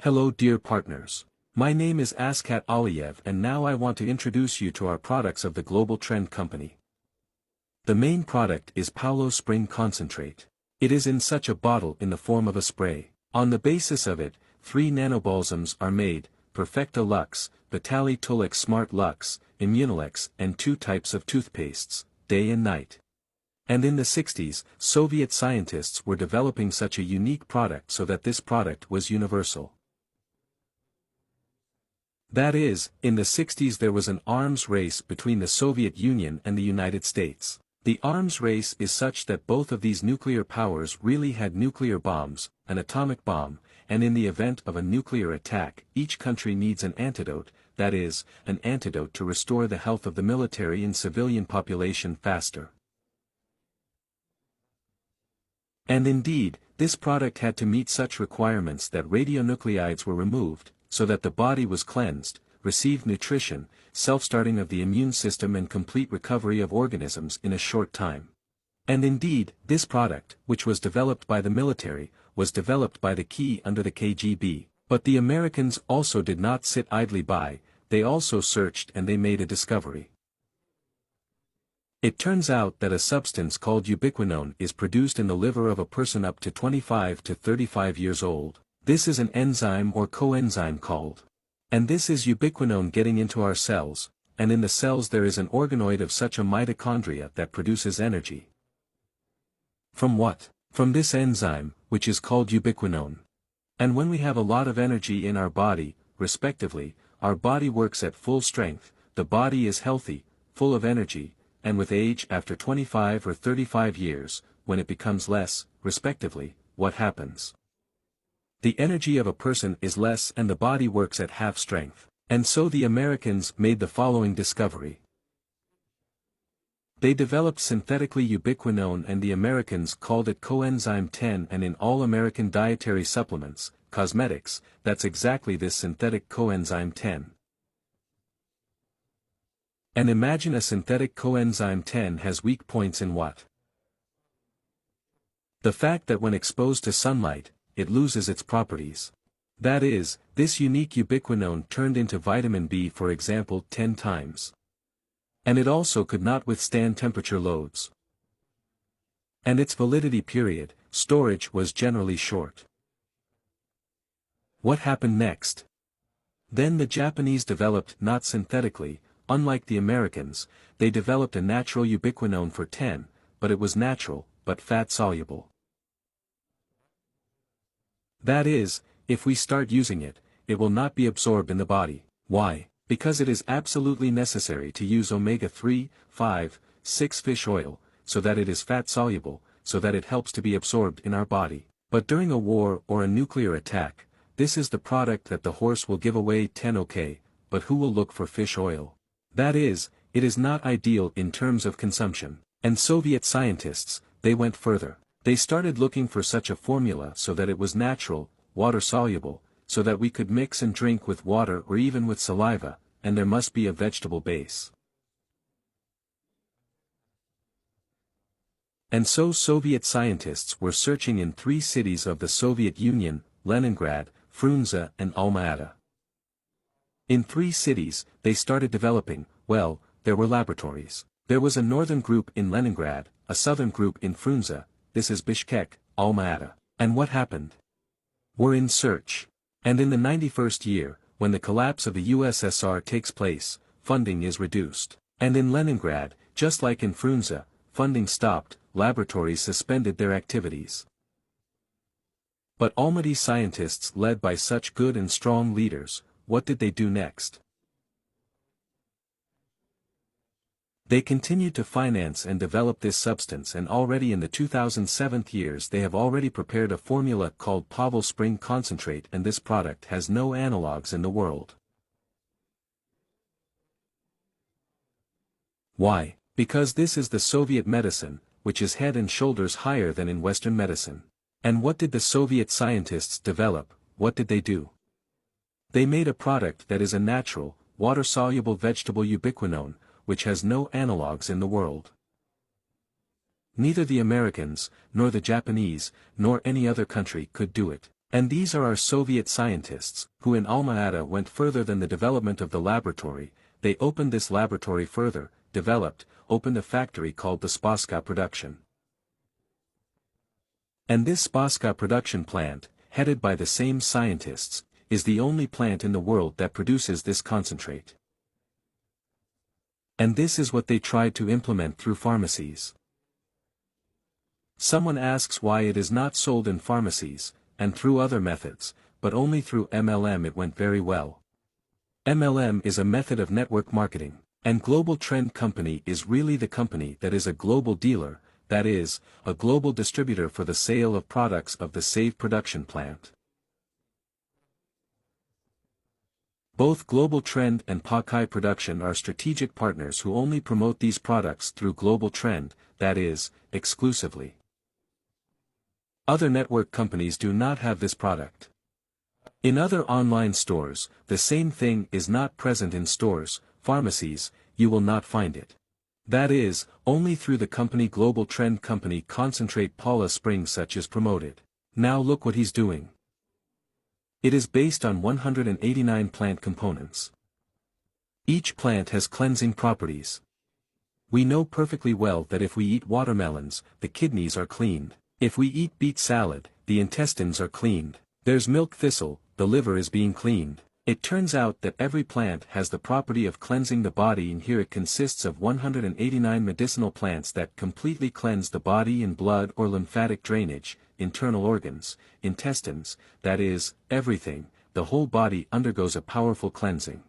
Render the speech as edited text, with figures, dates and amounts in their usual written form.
Hello dear partners. My name is Askat Aliyev and now I want to introduce you to our products of the Global Trend Company. The main product is Paulo Spring Concentrate. It is in such a bottle in the form of a spray. On the basis of it, 3 nanobalsams are made, Perfecta Lux, Vitali Tulix Smart Lux, Immunilex and 2 types of toothpastes, day and night. And in the 60s, Soviet scientists were developing such a unique product so that this product was universal. That is, in the 60s there was an arms race between the Soviet Union and the United States. The arms race is such that both of these nuclear powers really had nuclear bombs, an atomic bomb, and in the event of a nuclear attack, each country needs an antidote, that is, an antidote to restore the health of the military and civilian population faster. And indeed, this product had to meet such requirements that radionuclides were removed, so that the body was cleansed, received nutrition, self-starting of the immune system and complete recovery of organisms in a short time. And indeed, this product, which was developed by the military, was developed by the key under the KGB, but the Americans also did not sit idly by, they also searched and they made a discovery. It turns out that a substance called ubiquinone is produced in the liver of a person up to 25 to 35 years old. This is an enzyme or coenzyme called. And this is ubiquinone getting into our cells, and in the cells there is an organoid of such a mitochondria that produces energy. From what? From this enzyme, which is called ubiquinone. And when we have a lot of energy in our body, respectively, our body works at full strength, the body is healthy, full of energy, and with age after 25 or 35 years, when it becomes less, respectively, what happens? The energy of a person is less and the body works at half strength. And so the Americans made the following discovery. They developed synthetically ubiquinone and the Americans called it coenzyme 10 and in all American dietary supplements, cosmetics, that's exactly this synthetic coenzyme 10. And imagine a synthetic coenzyme 10 has weak points in what? The fact that when exposed to sunlight, it loses its properties. That is, this unique ubiquinone turned into vitamin B for example 10 times. And it also could not withstand temperature loads. And its validity period, storage was generally short. What happened next? Then the Japanese developed not synthetically, unlike the Americans, they developed a natural ubiquinone for 10, but it was natural, but fat-soluble. That is, if we start using it, it will not be absorbed in the body. Why? Because it is absolutely necessary to use omega-3, 5, 6 fish oil, so that it is fat-soluble, so that it helps to be absorbed in our body. But during a war or a nuclear attack, this is the product that the horse will give away 10 okay, but who will look for fish oil? That is, it is not ideal in terms of consumption. And Soviet scientists, they went further. They started looking for such a formula so that it was natural, water-soluble, so that we could mix and drink with water or even with saliva, and there must be a vegetable base. And so Soviet scientists were searching in 3 cities of the Soviet Union, Leningrad, Frunze and Alma-Ata. In 3 cities, they started developing, well, there were laboratories. There was a northern group in Leningrad, a southern group in Frunze, this is Bishkek, Alma-Ata. And what happened? We're in search. And in the 91st year, when the collapse of the USSR takes place, funding is reduced. And in Leningrad, just like in Frunze, funding stopped, laboratories suspended their activities. But Almaty scientists led by such good and strong leaders, what did they do next? They continued to finance and develop this substance and already in the 2007 years they have already prepared a formula called Pavel Spring Concentrate and this product has no analogues in the world. Why? Because this is the Soviet medicine, which is head and shoulders higher than in Western medicine. And what did the Soviet scientists develop, what did they do? They made a product that is a natural, water-soluble vegetable ubiquinone, which has no analogues in the world. Neither the Americans, nor the Japanese, nor any other country could do it. And these are our Soviet scientists, who in Alma-Ata went further than the development of the laboratory. They opened this laboratory further, opened a factory called the Spaska production. And this Spaska production plant, headed by the same scientists, is the only plant in the world that produces this concentrate. And this is what they tried to implement through pharmacies. Someone asks why it is not sold in pharmacies, and through other methods, but only through MLM it went very well. MLM is a method of network marketing, and Global Trend Company is really the company that is a global dealer, that is, a global distributor for the sale of products of the SAVE production plant. Both Global Trend and Pakai Production are strategic partners who only promote these products through Global Trend, that is, exclusively. Other network companies do not have this product. In other online stores, the same thing is not present in stores, pharmacies, you will not find it. That is, only through the company Global Trend Company concentrate Paula Spring such is promoted. Now look what he's doing. It is based on 189 plant components. Each plant has cleansing properties. We know perfectly well that if we eat watermelons, the kidneys are cleaned. If we eat beet salad, the intestines are cleaned. There's milk thistle, the liver is being cleaned. It turns out that every plant has the property of cleansing the body, and here it consists of 189 medicinal plants that completely cleanse the body in blood or lymphatic drainage, internal organs, intestines, that is, everything, the whole body undergoes a powerful cleansing.